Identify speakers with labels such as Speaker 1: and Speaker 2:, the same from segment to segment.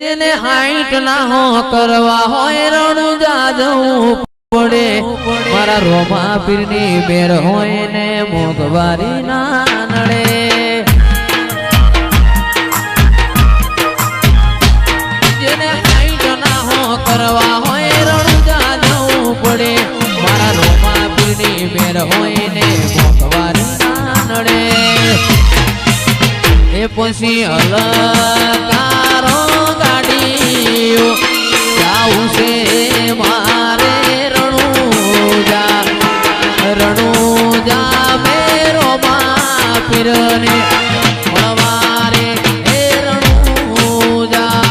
Speaker 1: તેને હાઈટ ના હો કરવા હોય રણું જાજવું પડે મારા રોમા પીરની બેર હોય ને મોગવારી ના નડે જેને હાઈટ ના હો કરવા હોય રણું જાજવું પડે મારા રોમા પીરની બેર હોય ને મોગવારી ના નડે એ પછી અલકારો જાઉં છે મારે રણુજા મેરો મા પીરને મળવારે એ રણુજા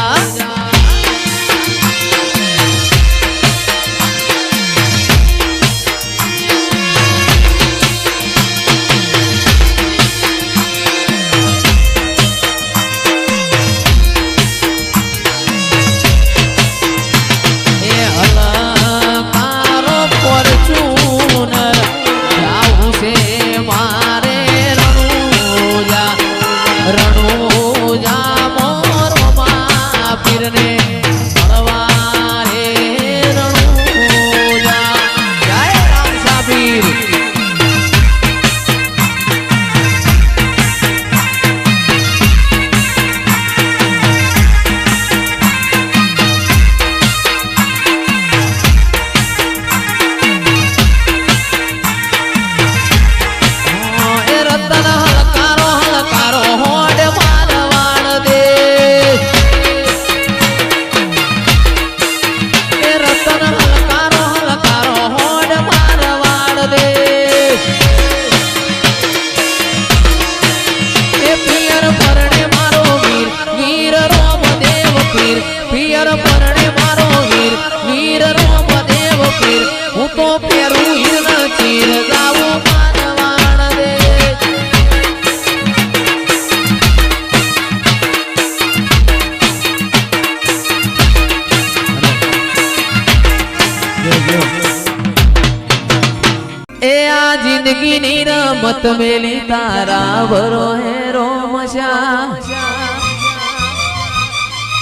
Speaker 1: जिंदगी नी रमत मेली तारा भरो हेरो मशा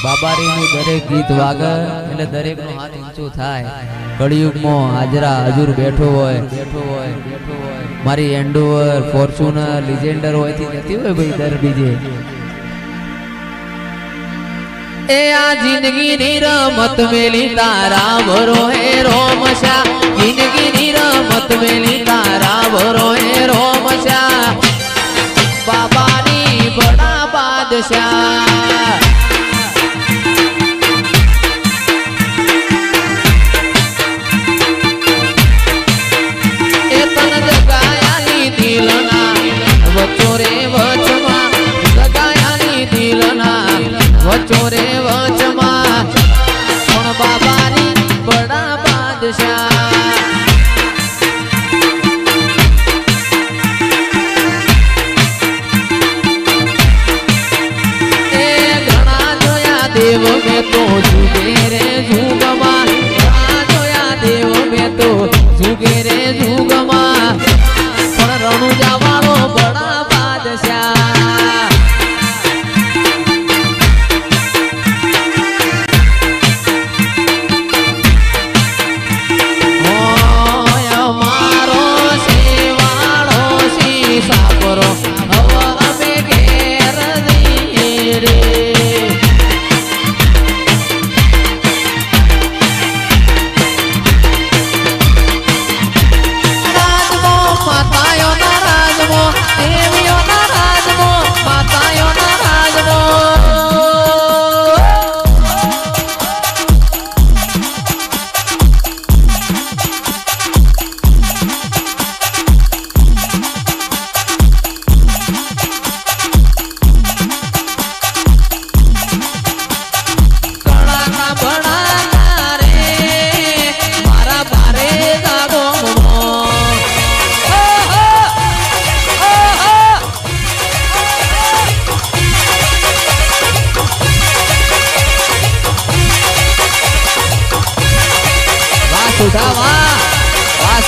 Speaker 1: बाबारी नु दरेक गीत वागे એટલે દરેક નો હાથ ઊંચો થાય કળિયુગ માં હાજરા હજુર બેઠો હોય મારી એન્ડોવર ફોર્ચ્યુનર લિજેન્ડર હોય થી જતી હોય ભાઈ દર બીજે એ આ જિંદગી ની રમત મેલી તારા ભરો હેરો મશા જિંદગી नी रमत मेली तारा भरो हेरो मशा बाबानी बड़ा बादशाह ए तन जगायानी दिलना वचो रे वचमा जगायानी दिलना वचो रे वचमा पण बाबानी बड़ा बादशाह देव में तो जुगे रे जुगमा जोया देव में तो जुगे रे जुगमा पर रणुजा वालो बड़ा बादशाह ओ मारो सेवाड़ो सी सापरो हवा में घेर दी रे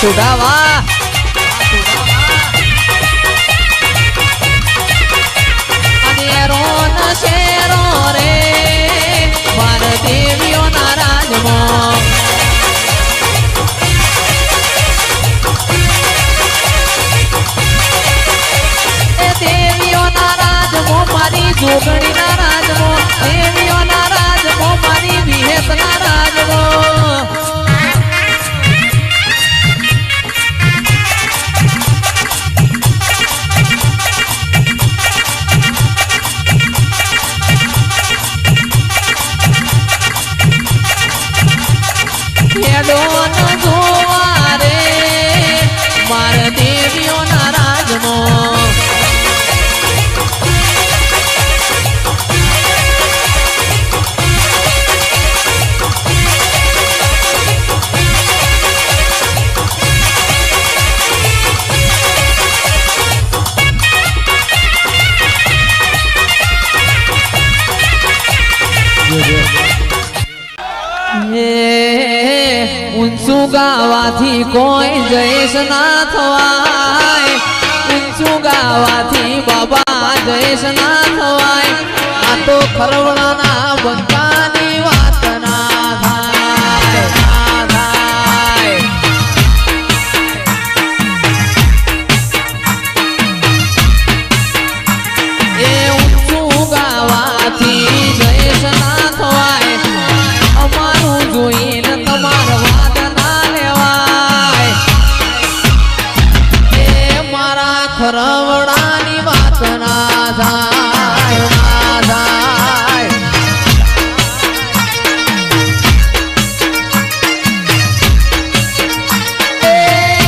Speaker 1: सुधावा अनेरो न शेरो रे જોગણીના રાજમો દેવીઓના રાજમો મારી વિહેતના રાજમો દેવીઓના રાજમો ઊંચું ગાવાથી કોઈ જયેશ ના થવાય ઊંચું ગાવાથી બાબા જયેશ ના થવાય આ તો ખરવડાના બંકાની વાત ના થાય એ ઊંચું ગાવાથી જયેશ ના થવાય અમારું જોઈને તમારા વાત ના લેવાય એ મારા ખરવડાની વાત ના થાય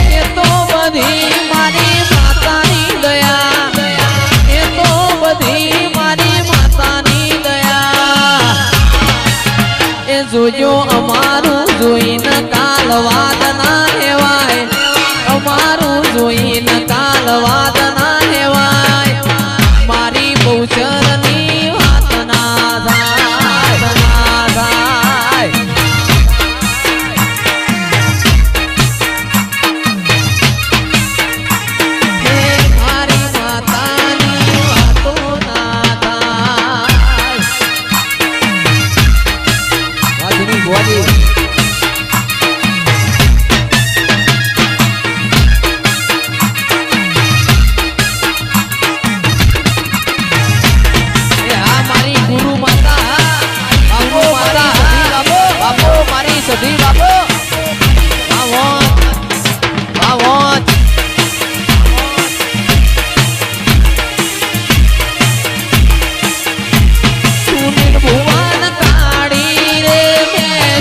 Speaker 1: એ તો બધી મારી માતાની દયા એ તો બધી મારી માતાની દયા એ જોજો અમારું જોઈને કાલ વાત ના લેવાય અમારું જોઈને કાલ વાત ના લેવાય મારી બહુચરની વાત ના થાય મારી માતાની વાતો ના થાય ભુવાજી મારી ગુરુ માતા બાપો મારી સધી બાપો સુનિલ ભુવન કાળી રે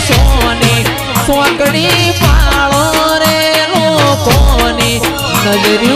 Speaker 1: સોની સોકડી પાળો રે લોકોની નજરી